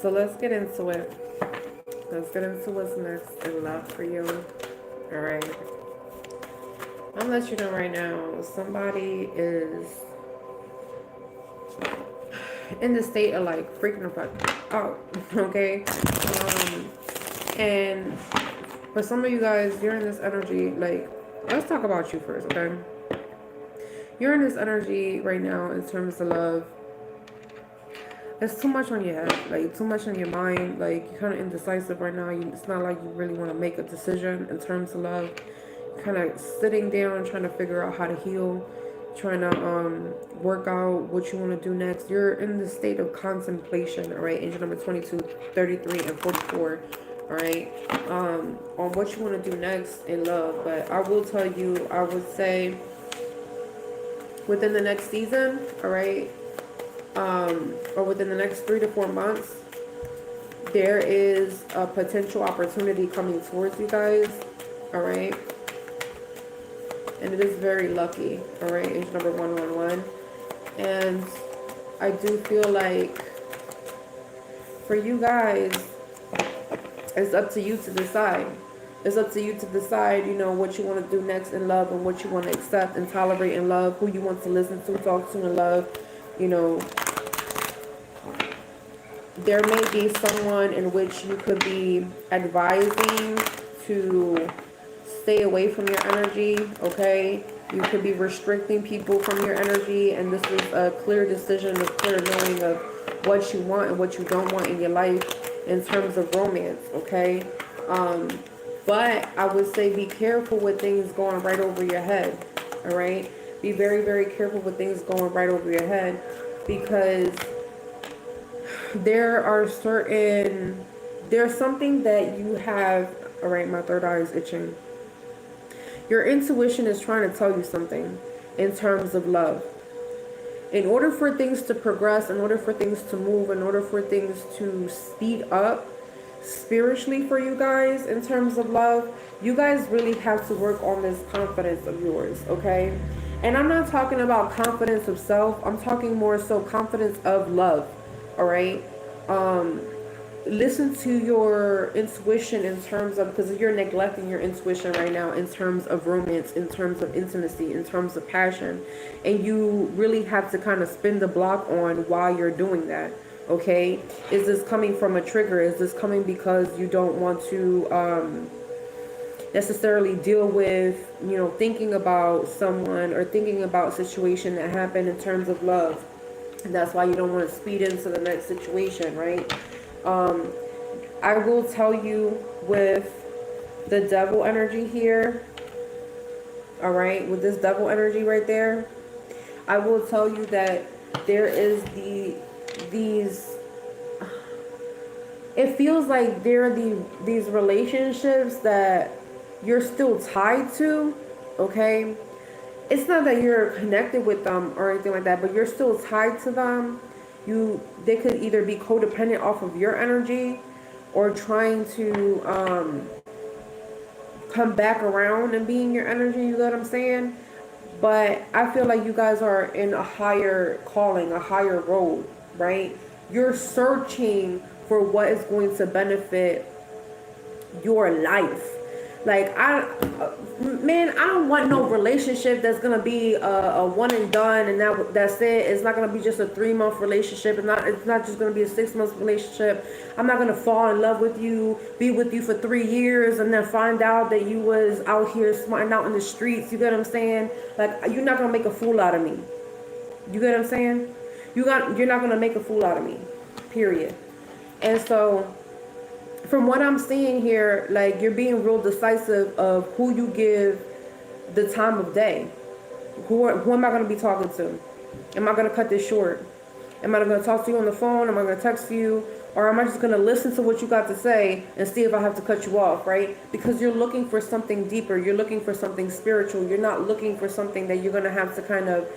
So let's get into it. Let's get into what's next in love for you. All right. I'm gonna let you know right now, somebody is in the state of like freaking the fuck out. Okay. And for some of you guys, you're in this energy. Like, let's talk about you first, okay? You're in this energy right now in terms of love. There's too much on your head, like too much on your mind. Like, you're kind of indecisive right now. It's not like you really want to make a decision in terms of love. You're kind of sitting down trying to figure out how to heal, trying to work out what you want to do next. You're in the state of contemplation, all right? Angel number 22, 33, and 44, all right? On what you want to do next in love. But I will tell you, I would say within the next season, all right? Or within the next 3 to 4 months, there is a potential opportunity coming towards you guys, all right? And it is very lucky, all right? Angel number 111. And I do feel like for you guys, it's up to you to decide. It's up to you to decide, you know, what you want to do next in love and what you want to accept and tolerate in love, who you want to listen to, talk to in love, you know. There may be someone in which you could be advising to stay away from your energy, okay? You could be restricting people from your energy, and this is a clear decision, a clear knowing of what you want and what you don't want in your life in terms of romance, okay? But I would say be careful with things going right over your head, all right? Be very, very careful with things going right over your head, because there's something that you have. All right, my third eye is itching. Your intuition is trying to tell you something in terms of love. In order for things to progress, in order for things to move, in order for things to speed up spiritually for you guys in terms of love, you guys really have to work on this confidence of yours, okay? And I'm not talking about confidence of self. I'm talking more so confidence of love. All right. Listen to your intuition in terms of, because you're neglecting your intuition right now in terms of romance, in terms of intimacy, in terms of passion, and you really have to kind of spin the block on why you're doing that. Okay. Is this coming from a trigger? Is this coming because you don't want to necessarily deal with, you know, thinking about someone or thinking about a situation that happened in terms of love? And that's why you don't want to speed into the next situation, right? I will tell you with the devil energy here, all right, with this devil energy right there, I will tell you that there is these, it feels like there are these relationships that you're still tied to, okay? It's not that you're connected with them or anything like that, but you're still tied to them. They could either be codependent off of your energy or trying to come back around and be in your energy, you know what I'm saying? But I feel like you guys are in a higher calling, a higher road, right? You're searching for what is going to benefit your life. Like, man, I don't want no relationship that's gonna be a one and done, and that's it. It's not gonna be just a 3-month relationship. It's not just gonna be a 6-month relationship. I'm not gonna fall in love with you, be with you for 3 years, and then find out that you was out here smarting out in the streets. You get what I'm saying? Like, you're not gonna make a fool out of me. You get what I'm saying? You're not gonna make a fool out of me. Period. And so, from what I'm seeing here, like, you're being real decisive of who you give the time of day. Who am I going to be talking to? Am I going to cut this short? Am I going to talk to you on the phone? Am I going to text you? Or am I just going to listen to what you got to say and see if I have to cut you off, right? Because you're looking for something deeper. You're looking for something spiritual. You're not looking for something that you're going to have to kind of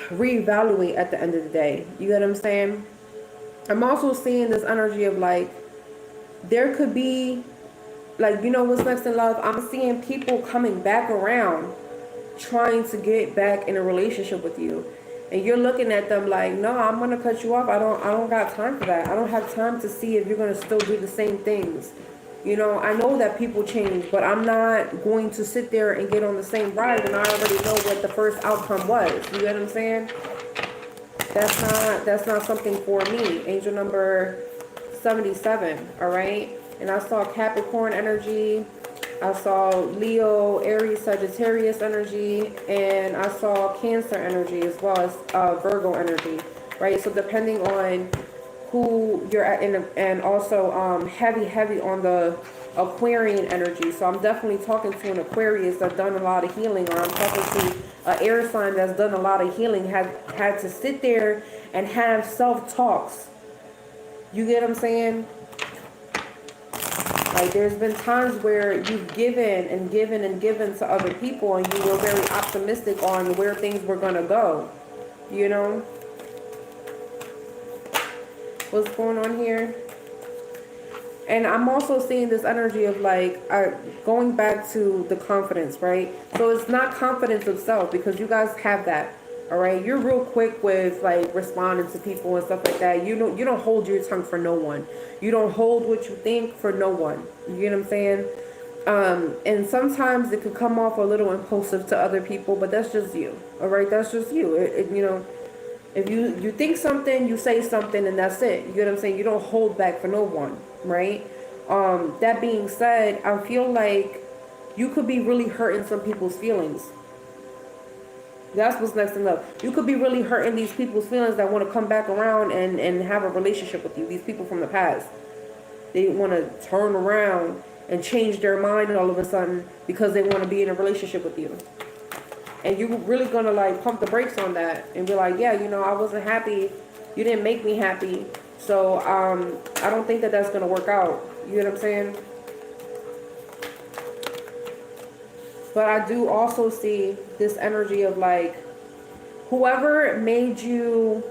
reevaluate at the end of the day. You get what I'm saying? I'm also seeing this energy of, like, there could be, like, you know what's next in love? I'm seeing people coming back around trying to get back in a relationship with you. And you're looking at them like, no, I'm gonna cut you off. I don't got time for that. I don't have time to see if you're gonna still do the same things. You know, I know that people change, but I'm not going to sit there and get on the same ride when I already know what the first outcome was. You get what I'm saying? That's not something for me. Angel number 77, all right? And I saw Capricorn energy. I saw Leo, Aries, Sagittarius energy, and I saw Cancer energy as well as Virgo energy, right? So depending on who you're at, and also heavy on the Aquarian energy. So I'm definitely talking to an Aquarius that's done a lot of healing, or I'm talking to an air sign that's done a lot of healing, had to sit there and have self-talks. You get what I'm saying? Like, there's been times where you've given and given and given to other people, and you were very optimistic on where things were going to go. You know? What's going on here? And I'm also seeing this energy of like, going back to the confidence, right? So it's not confidence of self, because you guys have that. All right, you're real quick with like responding to people and stuff like that. You don't hold your tongue for no one. You don't hold what you think for no one. You get what I'm saying? And sometimes it could come off a little impulsive to other people, but that's just you. All right, that's just you. You know, if you think something, you say something, and that's it. You get what I'm saying? You don't hold back for no one, right? That being said, I feel like you could be really hurting some people's feelings. That's what's next in love. You could be really hurting these people's feelings that want to come back around and have a relationship with you. These people from the past. They want to turn around and change their mind all of a sudden because they want to be in a relationship with you. And you're really going to like pump the brakes on that and be like, yeah, you know, I wasn't happy. You didn't make me happy. So I don't think that that's going to work out. You know what I'm saying? But I do also see this energy of like, whoever made you,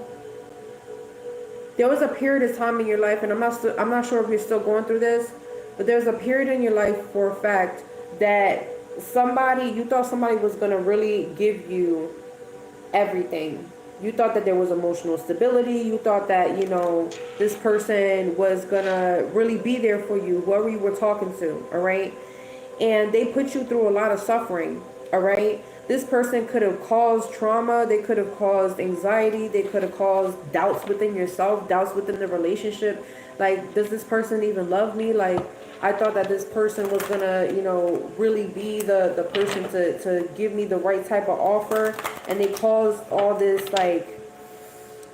there was a period of time in your life, and I'm not sure if you're still going through this, but there's a period in your life for a fact that you thought somebody was going to really give you everything. You thought that there was emotional stability. You thought that, you know, this person was going to really be there for you, whoever you were talking to, all right? And they put you through a lot of suffering, all right? This person could have caused trauma. They could have caused anxiety. They could have caused doubts within yourself, doubts within the relationship. Like, does this person even love me? Like, I thought that this person was going to, you know, really be the person to give me the right type of offer. And they caused all this, like,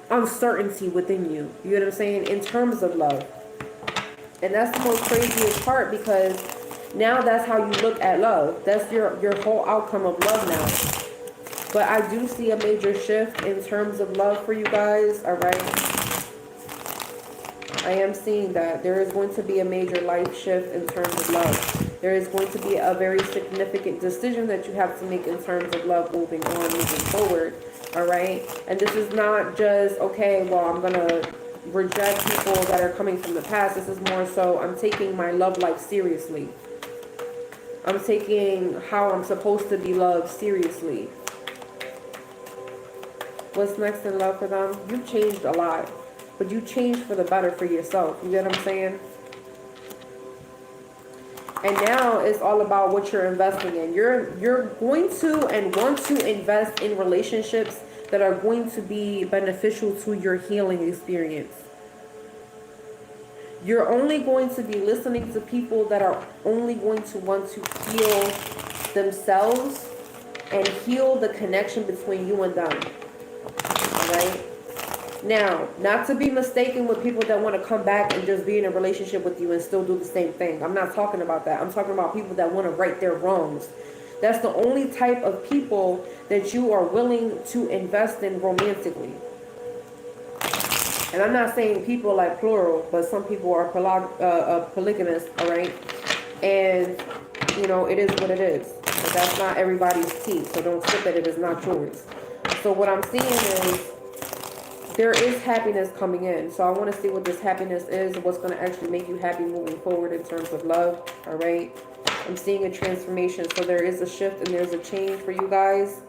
uncertainty within you. You know what I'm saying? In terms of love. And that's the most craziest part, because now that's how you look at love. That's your whole outcome of love now. But I do see a major shift in terms of love for you guys, all right? I am seeing that there is going to be a major life shift in terms of love. There is going to be a very significant decision that you have to make in terms of love moving on, moving forward, all right? And this is not just, okay, well, I'm going to reject people that are coming from the past. This is more so I'm taking my love life seriously. I'm taking how I'm supposed to be loved seriously. What's next in love for them? You've changed a lot, but you changed for the better for yourself. You get what I'm saying? And now it's all about what you're investing in. You're going to and want to invest in relationships that are going to be beneficial to your healing experience. You're only going to be listening to people that are only going to want to heal themselves and heal the connection between you and them. Right? Now, not to be mistaken with people that want to come back and just be in a relationship with you and still do the same thing. I'm not talking about that. I'm talking about people that want to right their wrongs. That's the only type of people that you are willing to invest in romantically. And I'm not saying people like plural, but some people are polygamous, all right? And, you know, it is what it is. But that's not everybody's tea, so don't sip it. It is not yours. So what I'm seeing is there is happiness coming in. So I want to see what this happiness is, what's going to actually make you happy moving forward in terms of love, all right? I'm seeing a transformation. So there is a shift and there's a change for you guys,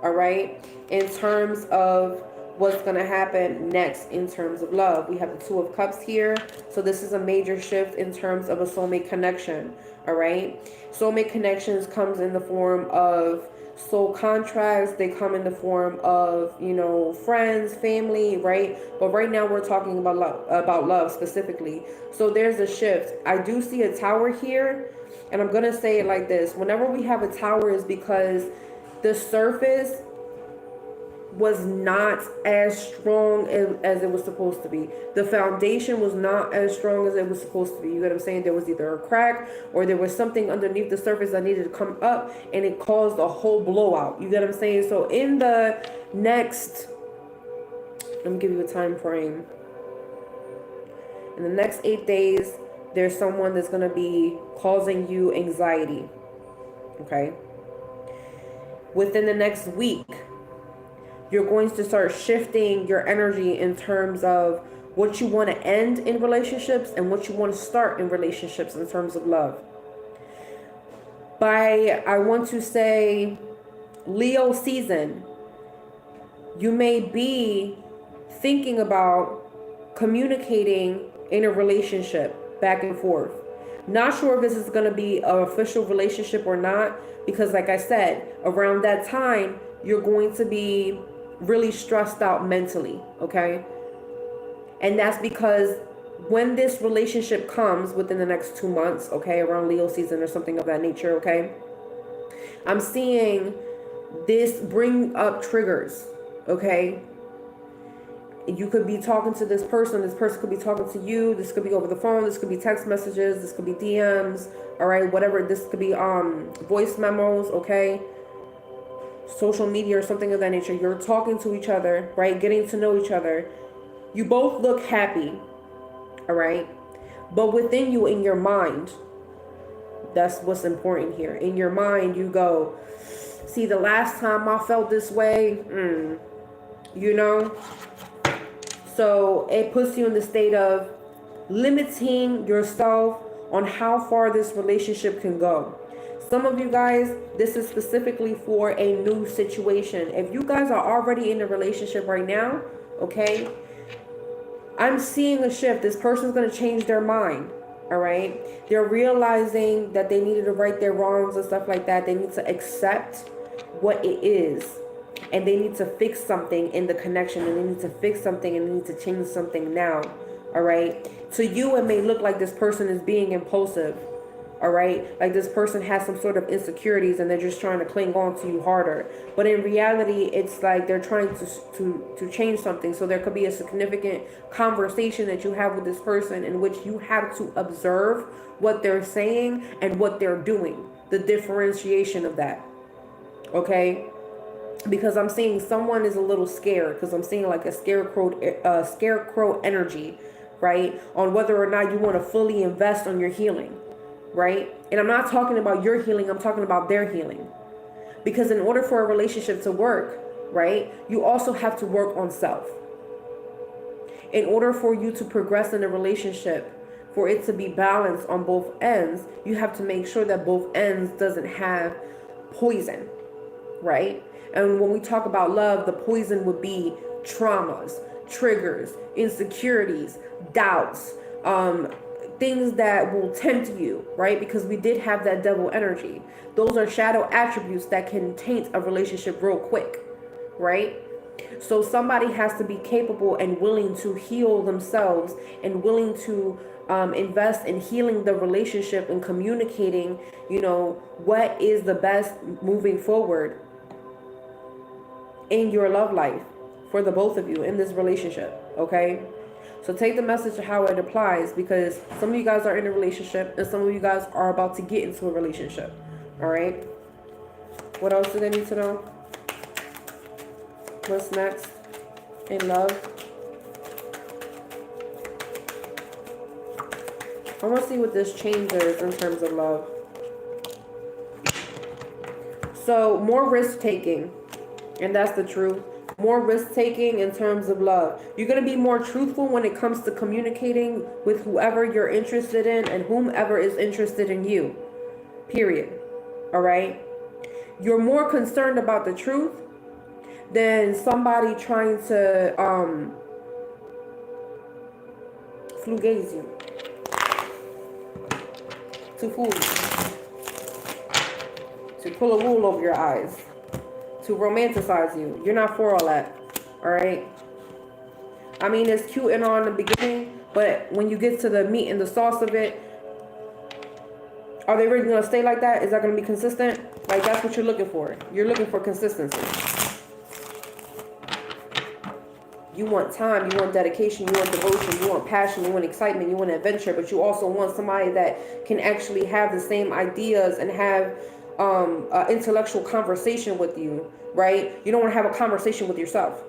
all right? In terms of what's going to happen next in terms of love. We have the Two of Cups here. So this is a major shift in terms of a soulmate connection. All right. Soulmate connections comes in the form of soul contracts. They come in the form of, you know, friends, family, right? But right now we're talking about love specifically. So there's a shift. I do see a tower here, and I'm going to say it like this. Whenever we have a tower is because the surface was not as strong as it was supposed to be. The foundation was not as strong as it was supposed to be. You get what I'm saying? There was either a crack or there was something underneath the surface that needed to come up, and it caused a whole blowout. You get what I'm saying? So in the next, let me give you a time frame. In the next 8 days, there's someone that's going to be causing you anxiety. Okay? Within the next week, you're going to start shifting your energy in terms of what you want to end in relationships and what you want to start in relationships in terms of love. I want to say, Leo season, you may be thinking about communicating in a relationship back and forth. Not sure if this is going to be an official relationship or not, because like I said, around that time, you're going to be really stressed out mentally, okay? And that's because when this relationship comes within the next 2 months, okay, around Leo season or something of that nature, okay, I'm seeing this bring up triggers, okay? You could be talking to this person could be talking to you, this could be over the phone, this could be text messages, this could be DMs, all right, whatever, this could be voice memos, okay, social media or something of that nature. You're talking to each other, right, getting to know each other. You both look happy, all right, but within you, in your mind, that's what's important here. In your mind, you go, see, the last time I felt this way, you know. So it puts you in the state of limiting yourself on how far this relationship can go. Some of you guys, this is specifically for a new situation. If you guys are already in a relationship right now, okay, I'm seeing a shift. This person's going to change their mind, all right? They're realizing that they needed to right their wrongs and stuff like that. They need to accept what it is. And they need to fix something in the connection, and they need to fix something, and they need to change something now, all right? To you, it may look like this person is being impulsive, all right? Like this person has some sort of insecurities and they're just trying to cling on to you harder. But in reality, it's like they're trying to change something. So there could be a significant conversation that you have with this person in which you have to observe what they're saying and what they're doing, the differentiation of that, okay? Because I'm seeing someone is a little scared, because I'm seeing like a scarecrow energy, right? On whether or not you want to fully invest on your healing, right? And I'm not talking about your healing, I'm talking about their healing. Because in order for a relationship to work, right, you also have to work on self. In order for you to progress in a relationship, for it to be balanced on both ends, you have to make sure that both ends doesn't have poison, right? And when we talk about love, the poison would be traumas, triggers, insecurities, doubts, things that will tempt you, right? Because we did have that devil energy. Those are shadow attributes that can taint a relationship real quick, right? So somebody has to be capable and willing to heal themselves and willing to invest in healing the relationship and communicating, you know, what is the best moving forward in your love life for the both of you in this relationship, okay? So take the message of how it applies, because some of you guys are in a relationship and some of you guys are about to get into a relationship, all right? What else do they need to know? What's next in love? I want to see what this change is in terms of love. So more risk taking. And that's the truth. More risk-taking in terms of love. You're going to be more truthful when it comes to communicating with whoever you're interested in and whomever is interested in you. Period. All right? You're more concerned about the truth than somebody trying to flugaze you, to fool you, to pull a wool over your eyes, to romanticize you. You're not for all that, all right? I mean, it's cute and all in the beginning, but when you get to the meat and the sauce of it, are they really going to stay like that? Is that going to be consistent? Like, that's what you're looking for. You're looking for consistency. You want time, you want dedication, you want devotion, you want passion, you want excitement, you want adventure, but you also want somebody that can actually have the same ideas and have an intellectual conversation with you, right? You don't want to have a conversation with yourself.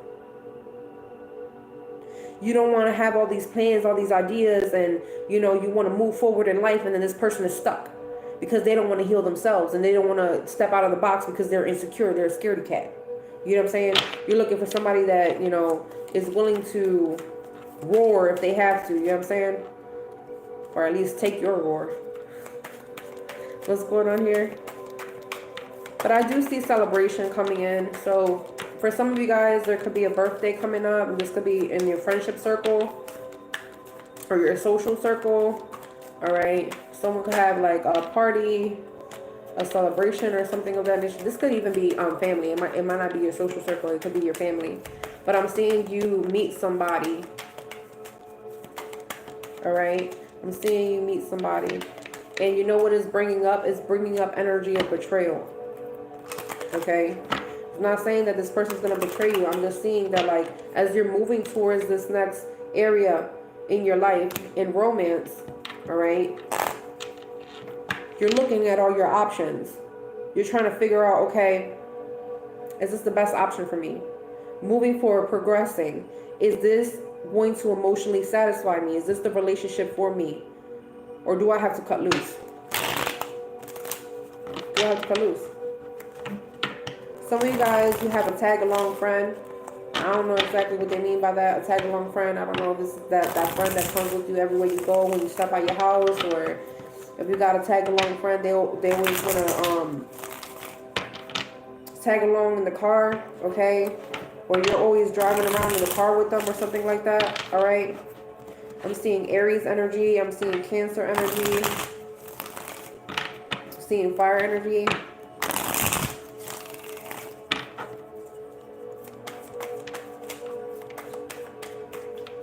You don't want to have all these plans, all these ideas, and you want to move forward in life, and then this person is stuck because they don't want to heal themselves and they don't want to step out of the box because they're insecure. They're a scaredy cat. You know what I'm saying? You're looking for somebody that, is willing to roar if they have to. You know what I'm saying? Or at least take your roar. What's going on here? But I do see celebration coming in. So for some of you guys, there could be a birthday coming up. And this could be in your friendship circle or your social circle. All right. Someone could have like a party, a celebration or something of that nature. This could even be family. It might not be your social circle. It could be your family. But I'm seeing you meet somebody. All right. I'm seeing you meet somebody. And you know what is bringing up? It's bringing up energy of betrayal. Okay. I'm not saying that this person's going to betray you. I'm just seeing that, like, as you're moving towards this next area in your life, in romance, all right, you're looking at all your options. You're trying to figure out, okay, is this the best option for me? Moving forward, progressing. Is this going to emotionally satisfy me? Is this the relationship for me? Or do I have to cut loose? Do I have to cut loose? Some of you guys, you have a tag-along friend. I don't know exactly what they mean by that, a tag-along friend. I don't know if this is that friend that comes with you everywhere you go when you step out your house, or if you got a tag-along friend, they always want to tag along in the car, okay? Or you're always driving around in the car with them or something like that, all right? I'm seeing Aries energy. I'm seeing Cancer energy. I'm seeing fire energy.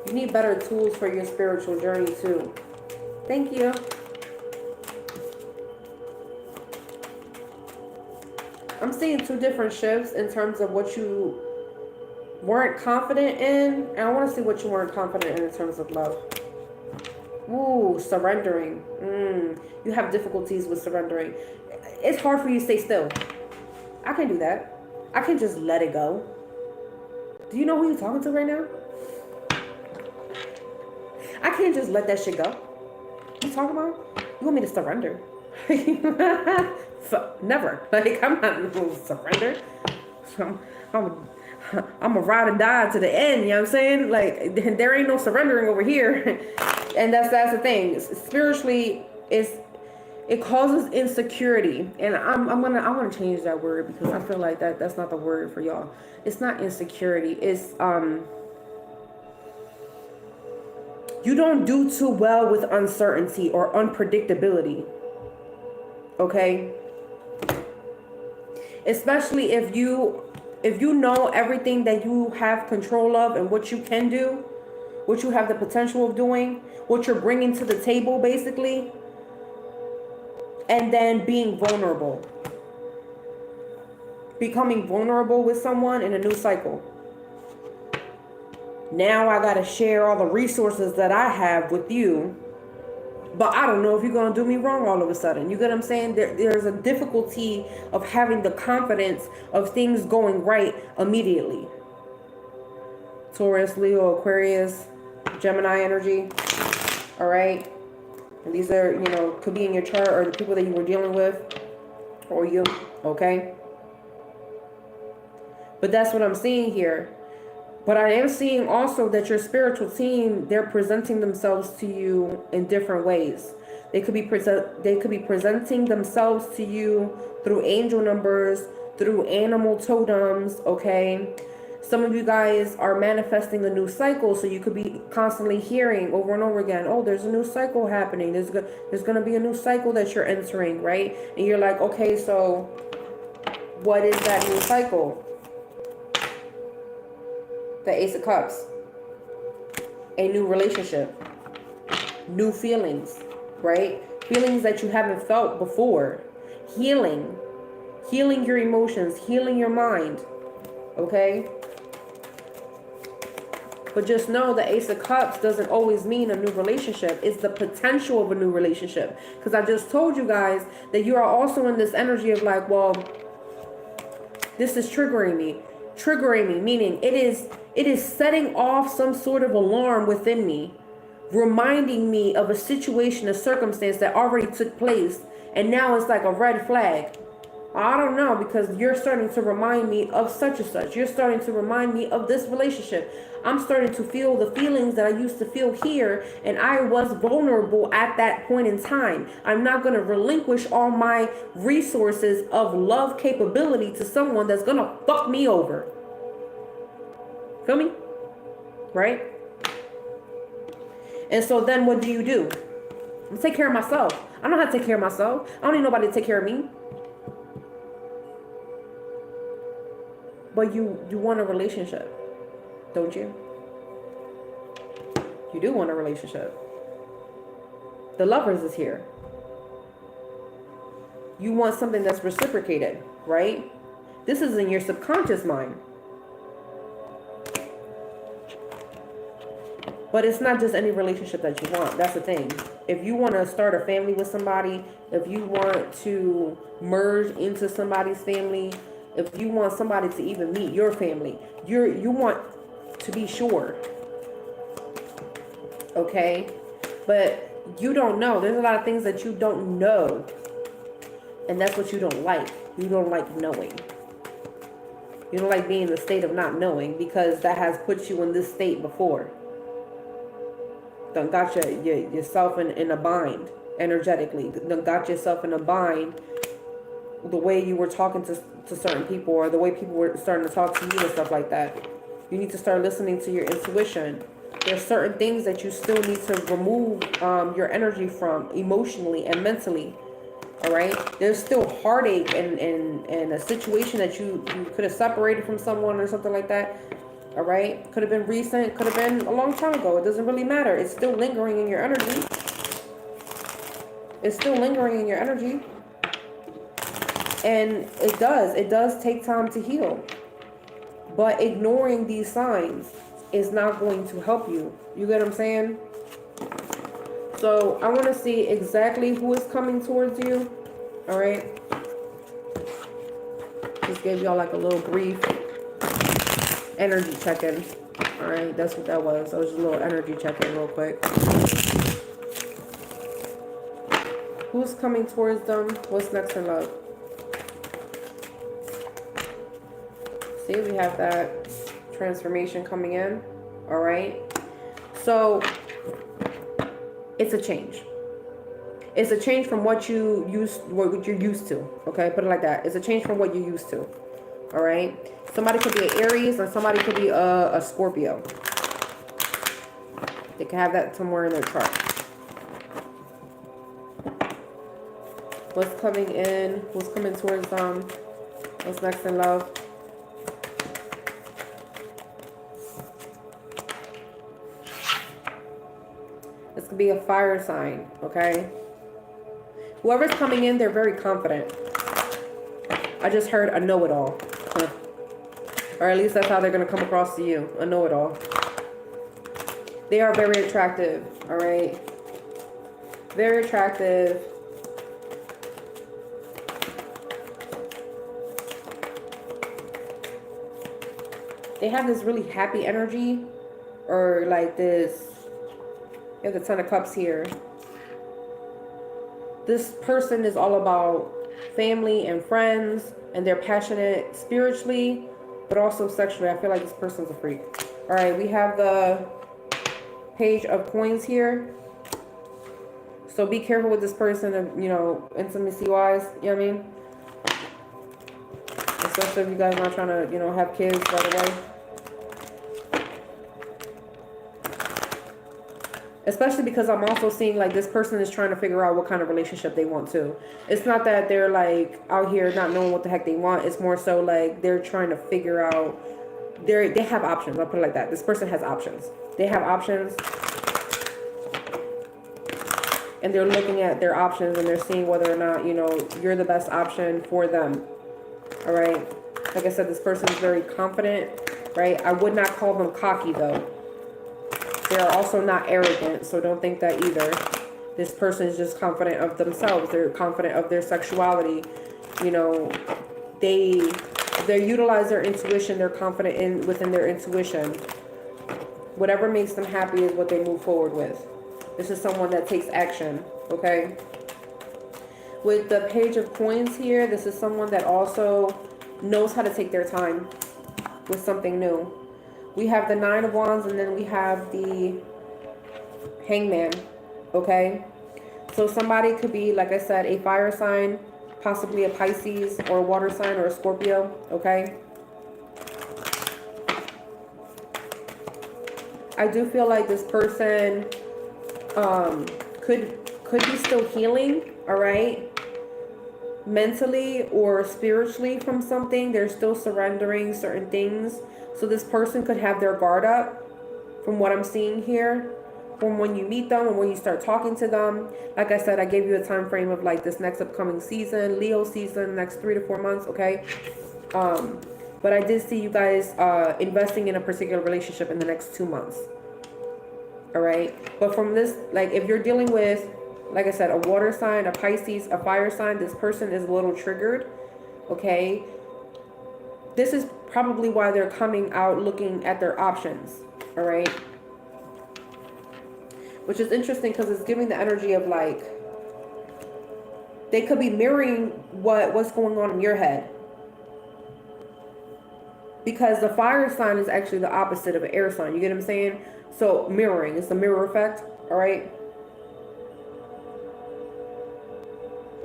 You need better tools for your spiritual journey too. Thank you. I'm seeing two different shifts in terms of what you weren't confident in. And I want to see what you weren't confident in terms of love. Ooh, surrendering. You have difficulties with surrendering. It's hard for you to stay still. I can't do that. I can't just let it go. Do you know who you're talking to right now? I can't just let that shit go. What you talking about? You want me to surrender? Never. Like, I'm not going to surrender. I'm a ride or die to the end, you know what I'm saying? Like, there ain't no surrendering over here. And that's the thing. Spiritually, it causes insecurity. And I want to change that word, because I feel like that's not the word for y'all. It's not insecurity. It's you don't do too well with uncertainty or unpredictability. Okay? Especially if you know everything that you have control of and what you can do, what you have the potential of doing, what you're bringing to the table, basically, and then being vulnerable. Becoming vulnerable with someone in a new cycle. Now I got to share all the resources that I have with you, but I don't know if you're going to do me wrong all of a sudden. You get what I'm saying? There's a difficulty of having the confidence of things going right immediately. Taurus, Leo, Aquarius, Gemini energy. All right. And these are, could be in your chart, or the people that you were dealing with, or you. Okay. But that's what I'm seeing here. But I am seeing also that your spiritual team, they're presenting themselves to you in different ways. They could be presenting themselves to you through angel numbers, through animal totems, okay? Some of you guys are manifesting a new cycle, so you could be constantly hearing over and over again, oh, there's a new cycle happening. There's going to be a new cycle that you're entering, right? And you're like, okay, so what is that new cycle? The Ace of Cups. A new relationship. New feelings, right? Feelings that you haven't felt before. Healing. Healing your emotions. Healing your mind. Okay? But just know the Ace of Cups doesn't always mean a new relationship. It's the potential of a new relationship. Because I just told you guys that you are also in this energy of like, well, this is triggering me. Triggering me, meaning it is setting off some sort of alarm within me, reminding me of a situation, a circumstance that already took place. And now it's like a red flag. I don't know, because you're starting to remind me of such and such. You're starting to remind me of this relationship. I'm starting to feel the feelings that I used to feel here, and I was vulnerable at that point in time. I'm not going to relinquish all my resources of love capability to someone that's going to fuck me over. Feel me? Right? And so then what do? I take care of myself. I know how to take care of myself. I don't need nobody to take care of me. But you want a relationship, don't you? You do want a relationship. The Lovers is here. You want something that's reciprocated, right? This is in your subconscious mind. But it's not just any relationship that you want. That's the thing. If you want to start a family with somebody, if you want to merge into somebody's family, if you want somebody to even meet your family, you want to be sure. Okay? But you don't know. There's a lot of things that you don't know. And that's what you don't like. You don't like knowing. You don't like being in the state of not knowing, because that has put you in this state before. Done got yourself in a bind energetically. Done got yourself in a bind the way you were talking to certain people, or the way people were starting to talk to you and stuff like that. You need to start listening to your intuition. There's certain things that you still need to remove your energy from emotionally and mentally. All right? There's still heartache and a situation that you could have separated from someone or something like that. All right? Could have been recent. Could have been a long time ago. It doesn't really matter. It's still lingering in your energy. It's still lingering in your energy. And it does take time to heal. But ignoring these signs is not going to help you. You get what I'm saying? So I want to see exactly who is coming towards you. All right. Just gave y'all like a little brief energy check-in. All right. That's what that was. That was just a little energy check-in real quick. Who's coming towards them? What's next in love? See, we have that transformation coming in. All right. So it's a change. It's a change from what you're used to. Okay, put it like that. It's a change from what you're used to. All right. Somebody could be an Aries, and somebody could be a Scorpio. They can have that somewhere in their chart. What's coming in? Who's coming towards them? What's next in love? This could be a fire sign, okay? Whoever's coming in, they're very confident. I just heard a know-it-all. Or at least that's how they're going to come across to you, a know-it-all. They are very attractive, all right? Very attractive. They have this really happy energy, or like this. You have the Ten of Cups here. This person is all about family and friends, and they're passionate spiritually, but also sexually. I feel like this person's a freak. All right, we have the Page of Coins here. So be careful with this person, you know, intimacy-wise. You know what I mean? Especially if you guys are not trying to, you know, have kids right away. Especially because I'm also seeing like this person is trying to figure out what kind of relationship they want to. It's not that they're like out here not knowing what the heck they want. It's more so like they're trying to figure out. They have options. I'll put it like that. This person has options. They have options. And they're looking at their options and they're seeing whether or not, you know, you're the best option for them. All right. Like I said, this person is very confident, right? I would not call them cocky though. They are also not arrogant, so don't think that either. This person is just confident of themselves. They're confident of their sexuality. You know, they utilize their intuition. They're confident within their intuition. Whatever makes them happy is what they move forward with. This is someone that takes action, okay? With the Page of Coins here, this is someone that also knows how to take their time with something new. We have the Nine of Wands and then we have the Hangman, okay? So somebody could be, like I said, a fire sign, possibly a Pisces or a water sign or a Scorpio, okay? I do feel like this person could be still healing, all right? Mentally or spiritually from something. They're still surrendering certain things. So this person could have their guard up from what I'm seeing here. From when you meet them and when you start talking to them. Like I said, I gave you a time frame of like this next upcoming season, Leo season, next 3 to 4 months, okay? But I did see you guys investing in a particular relationship in the next 2 months. All right? But from this, like if you're dealing with, like I said, a water sign, a Pisces, a fire sign, this person is a little triggered, okay? This is probably why they're coming out looking at their options, all right? Which is interesting because it's giving the energy of like, they could be mirroring what's going on in your head. Because the fire sign is actually the opposite of an air sign, you get what I'm saying? So mirroring, it's the mirror effect, all right?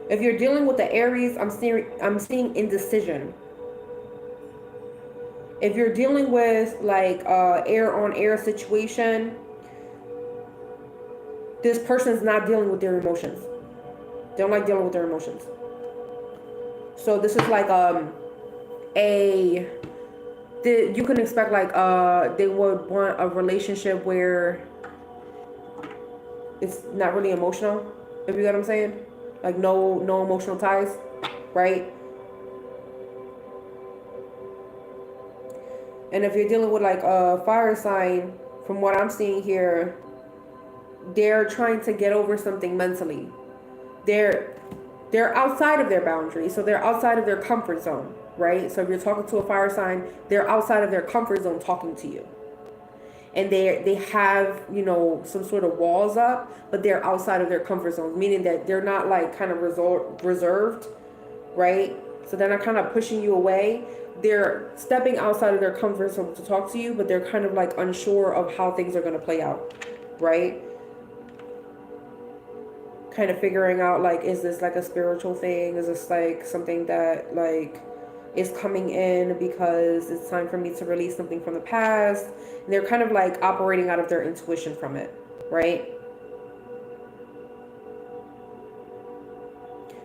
If you're dealing with the Aries, I'm seeing indecision. If you're dealing with like air on air situation, this person's not dealing with their emotions. They don't like dealing with their emotions. So this is like you can expect like they would want a relationship where it's not really emotional, if you get what I'm saying. Like no emotional ties, right? And if you're dealing with like a fire sign, from what I'm seeing here, they're trying to get over something mentally. They're outside of their boundaries, so they're outside of their comfort zone, right? So if you're talking to a fire sign, they're outside of their comfort zone talking to you. And they have, you know, some sort of walls up, but they're outside of their comfort zone, meaning that they're not like kind of reserved, right? So they're not kind of pushing you away. They're stepping outside of their comfort zone to talk to you, but they're kind of like unsure of how things are going to play out, right? Kind of figuring out like, is this like a spiritual thing? Is this like something that like is coming in because it's time for me to release something from the past? And they're kind of like operating out of their intuition from it, right?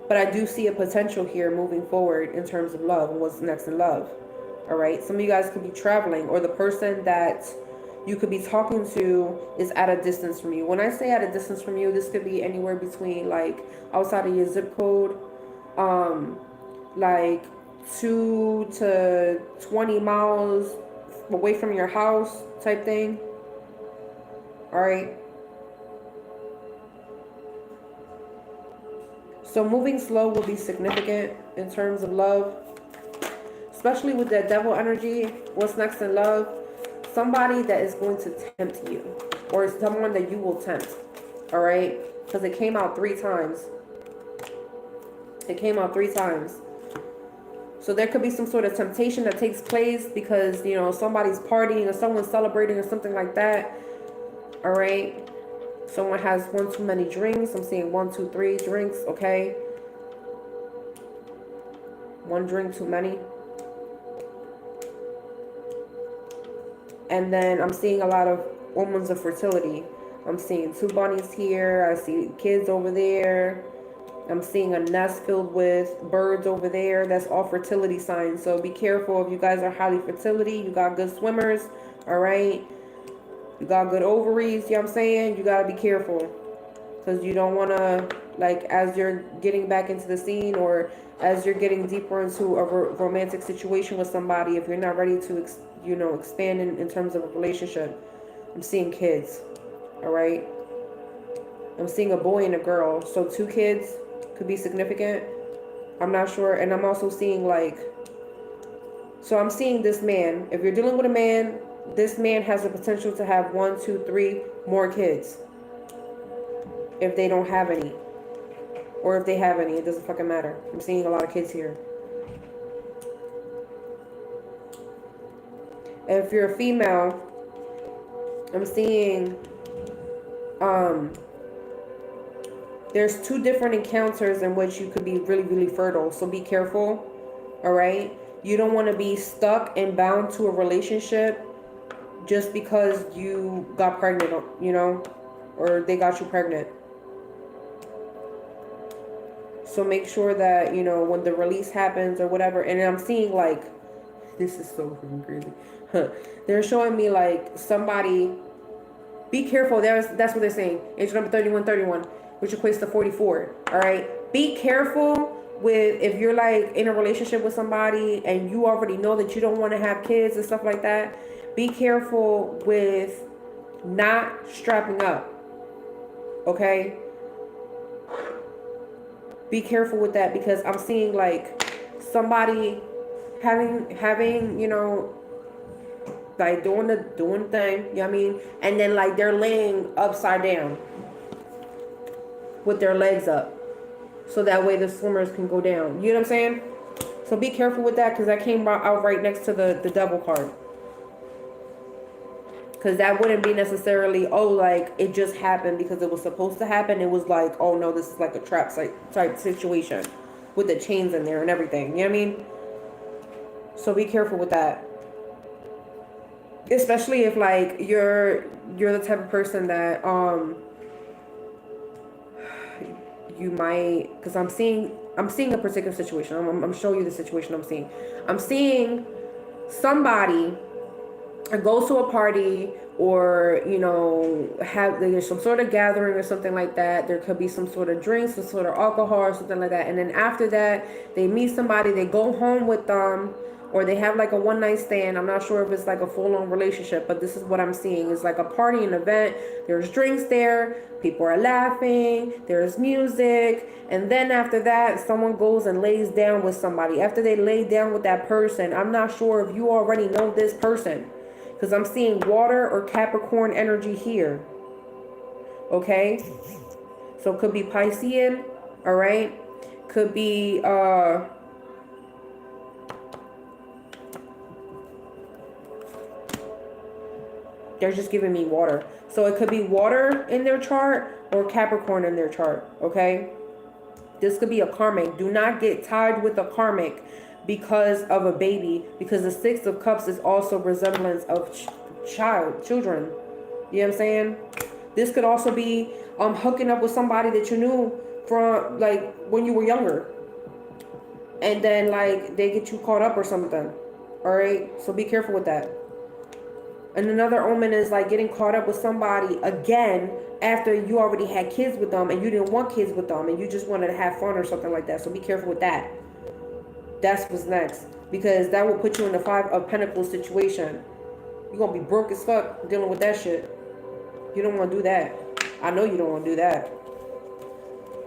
But I do see a potential here moving forward in terms of love and what's next in love. All right. Some of you guys could be traveling, or the person that you could be talking to is at a distance from you. When I say at a distance from you, this could be anywhere between like outside of your zip code, like 2 to 20 miles away from your house type thing. All right. So moving slow will be significant in terms of love, especially with that devil energy. What's next in love? Somebody that is going to tempt you, or someone that you will tempt. All right, because it came out 3 times. It came out 3 times. So there could be some sort of temptation that takes place because, you know, somebody's partying or someone's celebrating or something like that. All right. Someone has 1 too many drinks. I'm seeing 1, 2, 3 drinks. Okay. 1 drink too many. And then I'm seeing a lot of omens of fertility. I'm seeing 2 bunnies here. I see kids over there. I'm seeing a nest filled with birds over there. That's all fertility signs. So be careful if you guys are highly fertility. You got good swimmers, all right? You got good ovaries, you know what I'm saying? You got to be careful. Because you don't want to, like, as you're getting back into the scene or as you're getting deeper into a romantic situation with somebody, if you're not ready to, expand in terms of a relationship, I'm seeing kids, all right? I'm seeing a boy and a girl. So 2 kids could be significant. I'm not sure. And I'm also seeing, like, so I'm seeing this man. If you're dealing with a man, this man has the potential to have 1, 2, 3 more kids. If they don't have any. Or if they have any, it doesn't fucking matter. I'm seeing a lot of kids here. If you're a female, I'm seeing there's 2 different encounters in which you could be really, really fertile. So be careful. All right? You don't want to be stuck and bound to a relationship just because you got pregnant, or they got you pregnant. So make sure that, when the release happens or whatever, and I'm seeing, like, this is so freaking crazy. They're showing me, like, somebody, be careful. That's what they're saying. Angel number 3131, which equates to 44. All right. Be careful with if you're, like, in a relationship with somebody and you already know that you don't want to have kids and stuff like that. Be careful with not strapping up. Okay. Be careful with that, because I'm seeing, like, somebody having like doing the thing, you know what I mean? And then, like, they're laying upside down with their legs up. So that way the swimmers can go down. You know what I'm saying? So be careful with that, because that came out right next to the devil card. Because that wouldn't be necessarily, oh, like, it just happened because it was supposed to happen. It was like, oh, no, this is like a trap type situation with the chains in there and everything. You know what I mean? So be careful with that. Especially if, like, you're the type of person that you might, because I'm seeing a particular situation. I'm showing you the situation I'm seeing. I'm seeing somebody go to a party, or there's some sort of gathering or something like that. There could be some sort of drinks, some sort of alcohol or something like that, and then after that they meet somebody, they go home with them, or they have like a one night stand. I'm not sure if it's like a full-on relationship, but this is what I'm seeing. It's like a party, an event. There's drinks there, people are laughing, there's music, and then after that someone goes and lays down with somebody. After they lay down with that person, I'm not sure if you already know this person, because I'm seeing water or Capricorn energy here. Okay? So it could be Piscean, all right? Could be, they're just giving me water. So it could be water in their chart or Capricorn in their chart, okay? This could be a karmic. Do not get tied with a karmic because of a baby, because the 6 of Cups is also resemblance of children. You know what I'm saying? This could also be hooking up with somebody that you knew from, like, when you were younger, and then, like, they get you caught up or something. All right, so be careful with that. And another omen is, like, getting caught up with somebody again after you already had kids with them and you didn't want kids with them and you just wanted to have fun or something like that. So be careful with that. That's what's next, because that will put you in the 5 of Pentacles situation. You're going to be broke as fuck dealing with that shit. You don't want to do that. I know you don't want to do that.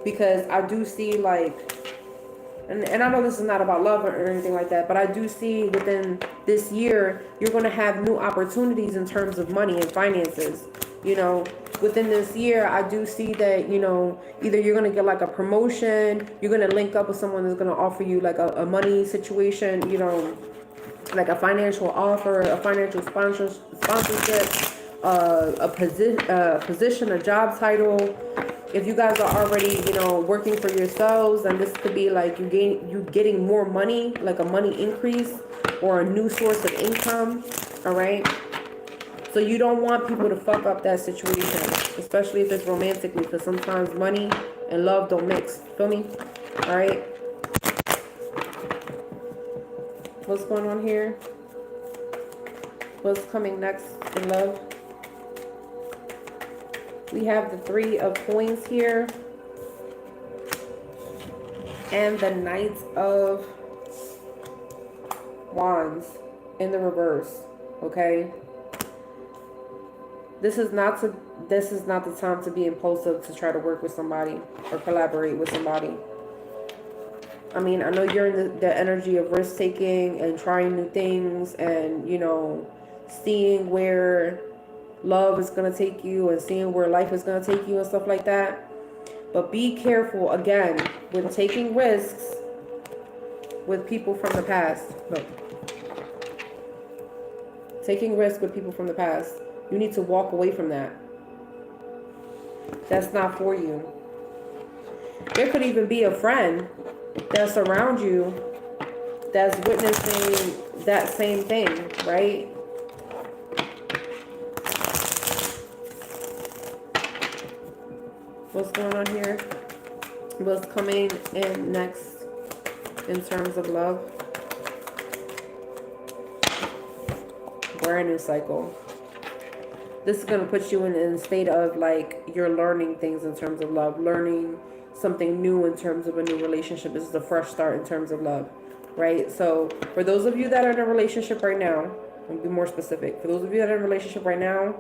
Because I do see, like, and I know this is not about love or anything like that, but I do see within this year, you're going to have new opportunities in terms of money and finances. You know, within this year, I do see that, you know, either you're going to get like a promotion, you're going to link up with someone that's going to offer you like a money situation, you know, like a financial offer, a financial sponsorship, a position, a job title. If you guys are already, you know, working for yourselves, then this could be like you getting more money, like a money increase or a new source of income. All right. So you don't want people to fuck up that situation, especially if it's romantically, because sometimes money and love don't mix. Feel me? All right. What's going on here? What's coming next in love? We have the 3 of coins here. And the Knight of Wands in the reverse. Okay? This is not the time to be impulsive to try to work with somebody or collaborate with somebody. I mean, I know you're in the energy of risk taking and trying new things and, you know, seeing where love is going to take you and seeing where life is going to take you and stuff like that. But be careful, again, with taking risks with people from the past. Look. Taking risks with people from the past. You need to walk away from that. That's not for you. There could even be a friend that's around you that's witnessing that same thing, right? What's going on here? What's coming in next in terms of love? Brand new cycle. This is going to put you in a state of like you're learning things in terms of love, learning something new in terms of a new relationship. This is a fresh start in terms of love, right? So for those of you that are in a relationship right now, I'll be more specific. For those of you that are in a relationship right now,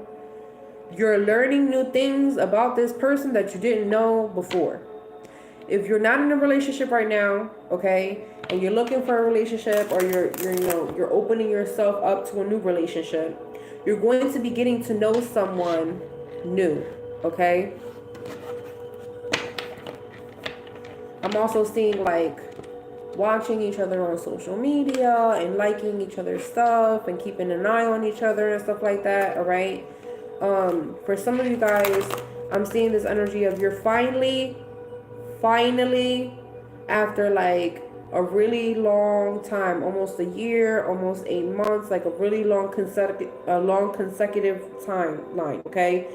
you're learning new things about this person that you didn't know before. If you're not in a relationship right now, okay, and you're looking for a relationship, or you're opening yourself up to a new relationship, you're going to be getting to know someone new, okay? I'm also seeing like watching each other on social media and liking each other's stuff and keeping an eye on each other and stuff like that, all right? For some of you guys, I'm seeing this energy of you're finally, after like a really long time, almost a year, almost 8 months, like a really long consecutive timeline, okay,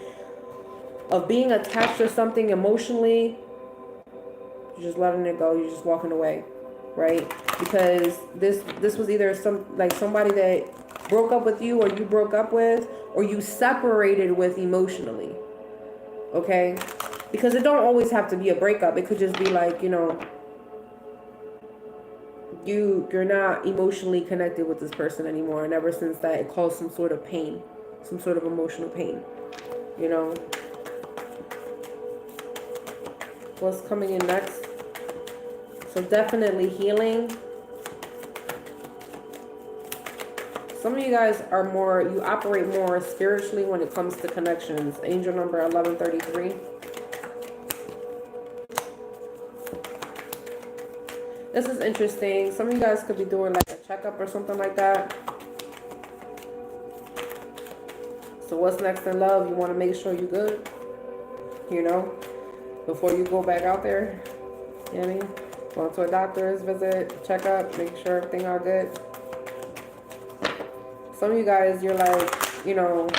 of being attached to something emotionally. You're just letting it go. You're just walking away, right? Because this was either somebody that broke up with you, or you broke up with, or you separated with emotionally, okay? Because it don't always have to be a breakup. It could just be like, you know, you're not emotionally connected with this person anymore, and ever since that, it caused some sort of pain, some sort of emotional pain, you know. What's coming in next? So definitely healing. Some of you guys are more, you operate more spiritually when it comes to connections. Angel number 1133. This is interesting. Some of you guys could be doing like a checkup or something like that. So what's next in love? You want to make sure you're good, you know, before you go back out there. You know what I mean? Going to a doctor's visit, checkup, make sure everything all good. Some of you guys, you're like, you know,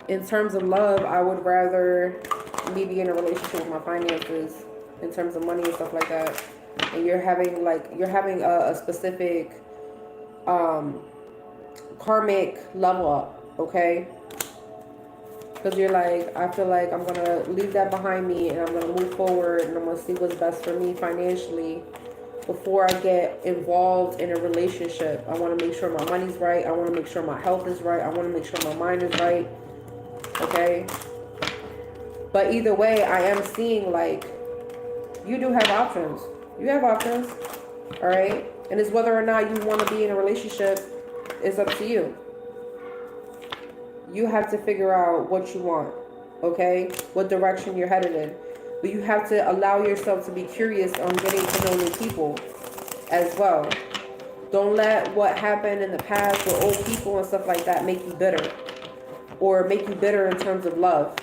in terms of love, I would rather me be in a relationship with my finances in terms of money and stuff like that. And you're having a specific karmic level up, okay? Because you're like, I feel like I'm going to leave that behind me and I'm going to move forward and I'm going to see what's best for me financially before I get involved in a relationship. I want to make sure my money's right. I want to make sure my health is right. I want to make sure my mind is right, okay? But either way, I am seeing like you do have options. You have options, all right? And it's whether or not you want to be in a relationship is up to you. You have to figure out what you want, okay? What direction you're headed in. But you have to allow yourself to be curious on getting to know new people as well. Don't let what happened in the past with old people and stuff like that make you bitter. Or make you bitter in terms of love.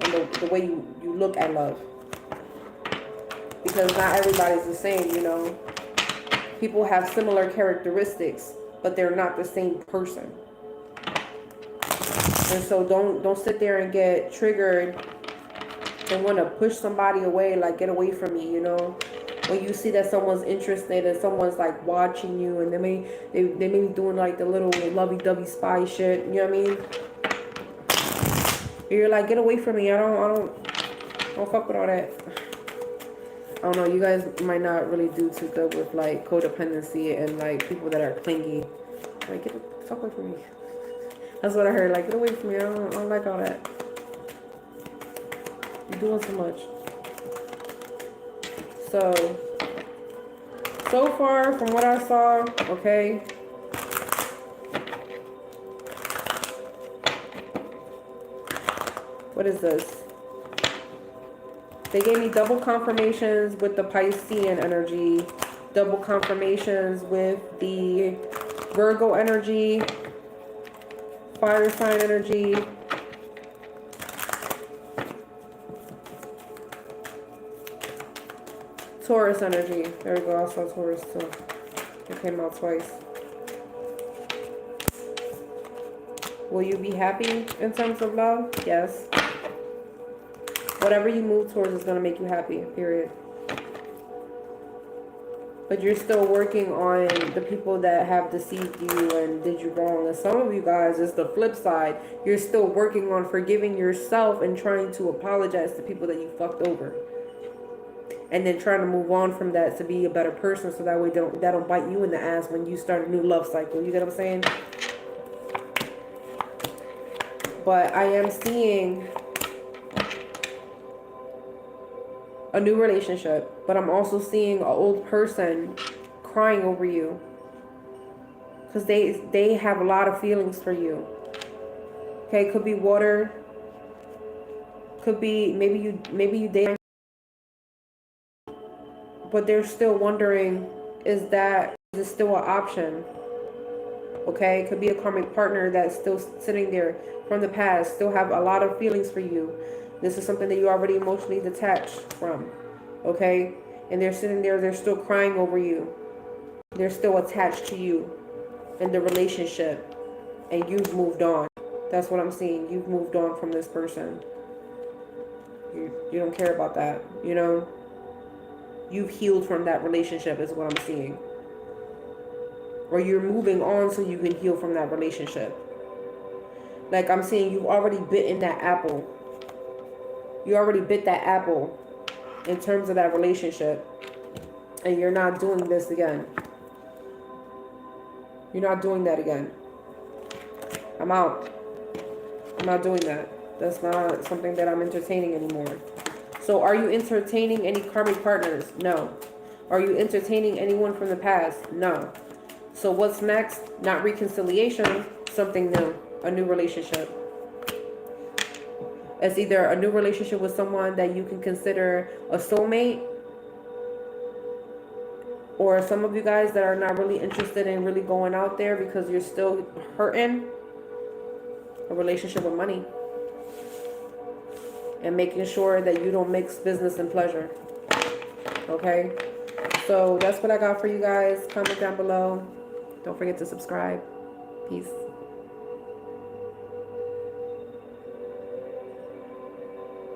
And the way you look at love. Because not everybody's the same, you know. People have similar characteristics, but they're not the same person. And so don't sit there and get triggered and want to push somebody away, like, get away from me, you know? When you see that someone's interested and someone's like watching you, and they may be doing like the little lovey-dovey spy shit, you know what I mean? You're like, get away from me. I don't fuck with all that. I don't know, you guys might not really do too good with like codependency and like people that are clingy. Like, get the fuck away from me. That's what I heard. Like, get away from me. I don't like all that. You're doing so much. So far from what I saw, okay. What is this? They gave me double confirmations with the Piscean energy, double confirmations with the Virgo energy, fire sign energy, Taurus energy. There we go. I saw Taurus too. It came out twice. Will you be happy in terms of love? Yes. Whatever you move towards is going to make you happy, period. But you're still working on the people that have deceived you and did you wrong. And some of you guys, is the flip side. You're still working on forgiving yourself and trying to apologize to people that you fucked over. And then trying to move on from that to be a better person, so that way that don't bite you in the ass when you start a new love cycle. You get what I'm saying? But I am seeing a new relationship, but I'm also seeing an old person crying over you because they have a lot of feelings for you. Okay, could be water, could be maybe you date, but they're still wondering, is it still an option? Okay, it could be a karmic partner that's still sitting there from the past, still have a lot of feelings for you. This is something that you already emotionally detached from, okay? And they're sitting there, they're still crying over you. They're still attached to you in the relationship, and you've moved on. That's what I'm seeing. You've moved on from this person. You don't care about that, you know? You've healed from that relationship is what I'm seeing. Or you're moving on so you can heal from that relationship. Like, I'm seeing you've already bitten that apple. You already bit that apple in terms of that relationship, and you're not doing this again. You're not doing that again. I'm out. I'm not doing that. That's not something that I'm entertaining anymore. So are you entertaining any karmic partners? No. Are you entertaining anyone from the past? No. So what's next? Not reconciliation, something new, a new relationship. It's either a new relationship with someone that you can consider a soulmate, or some of you guys that are not really interested in really going out there because you're still hurting, a relationship with money. And making sure that you don't mix business and pleasure. Okay? So that's what I got for you guys. Comment down below. Don't forget to subscribe. Peace.